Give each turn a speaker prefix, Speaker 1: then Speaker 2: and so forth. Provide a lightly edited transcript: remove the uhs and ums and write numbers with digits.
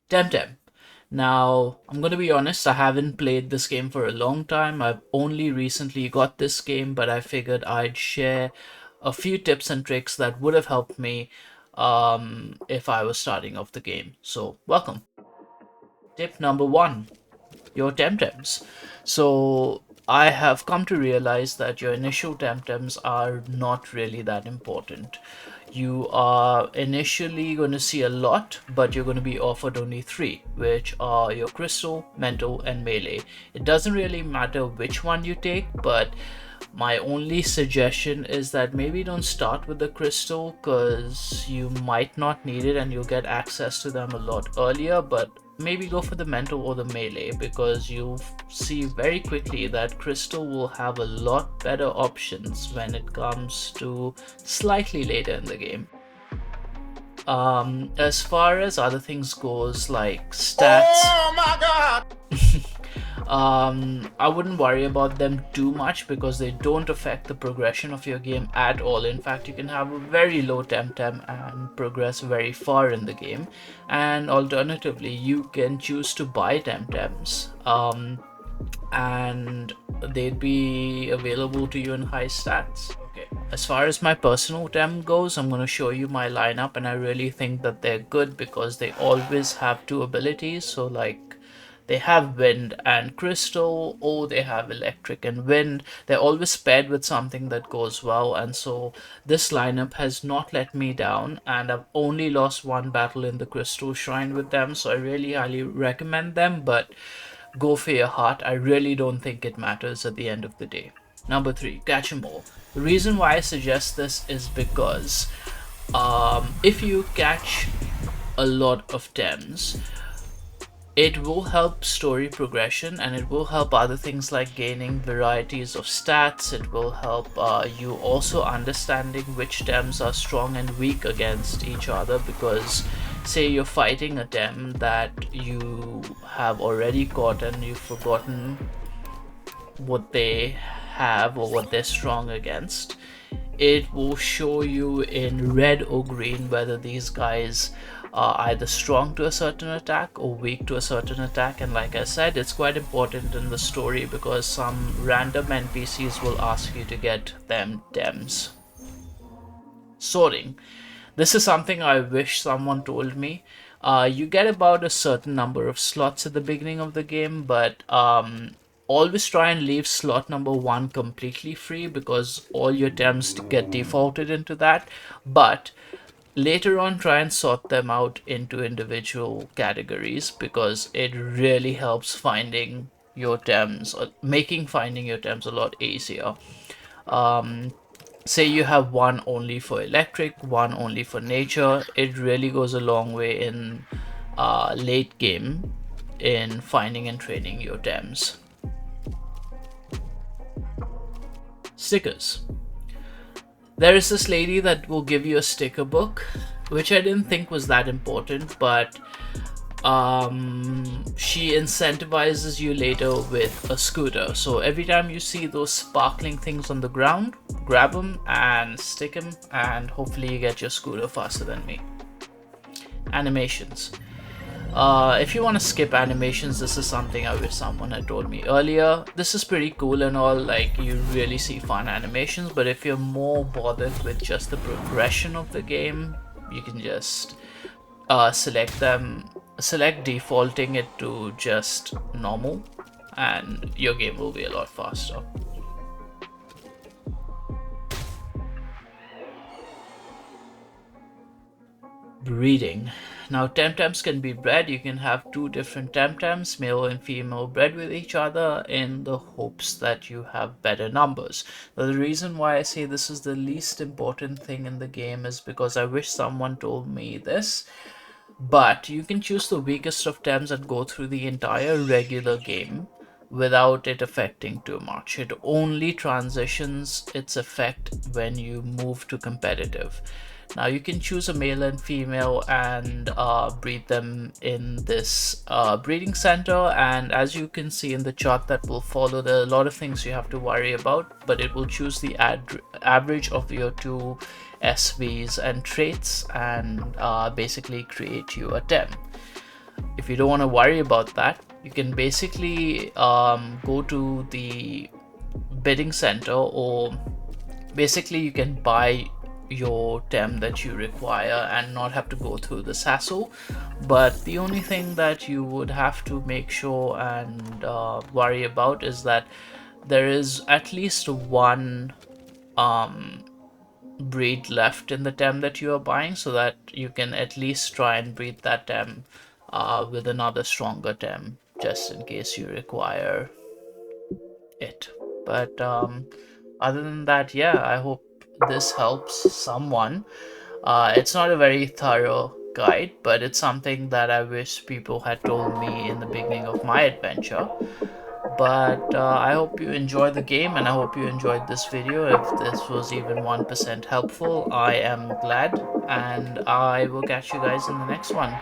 Speaker 1: Temtem. Now, I'm going to be honest, I haven't played this game for a long time. I've only recently got this game, but I figured I'd share a few tips and tricks that would have helped me if I was starting off the game. So, welcome. Tip number one, your temtems. So I have come to realize that your initial temtems are not really that important. You are initially going to see a lot, but you're going to be offered only three, which are your crystal, mental, and melee. It doesn't really matter which one you take, but my only suggestion is that maybe don't start with the crystal because you might not need it and you'll get access to them a lot earlier, but maybe go for the mental or the melee because you'll see very quickly that crystal will have a lot better options when it comes to slightly later in the game. As far as other things goes like stats, oh my god, I wouldn't worry about them too much because they don't affect the progression of your game at all. In fact, you can have a very low temtem and progress very far in the game. And alternatively, you can choose to buy temtems. And they'd be available to you in high stats. Okay. As far as my personal tem goes, I'm going to show you my lineup, and I really think that they're good because they always have two abilities. So like they have wind and crystal, or they have electric and wind. They're always paired with something that goes well, and so this lineup has not let me down, and I've only lost one battle in the crystal shrine with them, so I really highly recommend them, but go for your heart. I really don't think it matters at the end of the day. Number three, catch 'em all. The reason why I suggest this is because if you catch a lot of Thames, it will help story progression and it will help other things like gaining varieties of stats. It will help you also understanding which Thames are strong and weak against each other, because say you're fighting a Tem that you have already caught and you've forgotten what they have or what they're strong against, it will show you in red or green whether these guys are either strong to a certain attack or weak to a certain attack. And like I said, it's quite important in the story because some random NPCs will ask you to get them Dems. Sorting. This is something I wish someone told me. You get about a certain number of slots at the beginning of the game, but always try and leave slot number one completely free because all your attempts get defaulted into that. But later on, try and sort them out into individual categories because it really helps finding your Thames, or making finding your Thames a lot easier. Say you have one only for electric, one only for nature, it really goes a long way in late game in finding and training your Thames. Stickers. There is this lady that will give you a sticker book, which I didn't think was that important, but she incentivizes you later with a scooter. So every time you see those sparkling things on the ground, grab them and stick them, and hopefully you get your scooter faster than me. Animations. If you want to skip animations, this is something I wish someone had told me earlier. This is pretty cool and all, like you really see fun animations, but if you're more bothered with just the progression of the game, you can just select defaulting it to just normal, and your game will be a lot faster. Breeding. Now, Temtems can be bred. You can have two different Temtems, male and female, bred with each other in the hopes that you have better numbers. Now, the reason why I say this is the least important thing in the game is because I wish someone told me this. But you can choose the weakest of Tems and go through the entire regular game without it affecting too much. It only transitions its effect when you move to competitive. Now you can choose a male and female and breed them in this breeding center, and as you can see in the chart that will follow, there are a lot of things you have to worry about, but it will choose the average of your two SVs and traits and basically create you a Tem. If if you don't want to worry about that, you can basically go to the bidding center, or basically you can buy your tem that you require and not have to go through this hassle. But the only thing that you would have to make sure and worry about is that there is at least one breed left in the tem that you are buying, so that you can at least try and breed that tem with another stronger tem, just in case you require it. But other than that, yeah, I hope this helps someone. It's not a very thorough guide, but it's something that I wish people had told me in the beginning of my adventure. But I hope you enjoyed the game, and I hope you enjoyed this video. If this was even 1% helpful, I am glad, and I will catch you guys in the next one.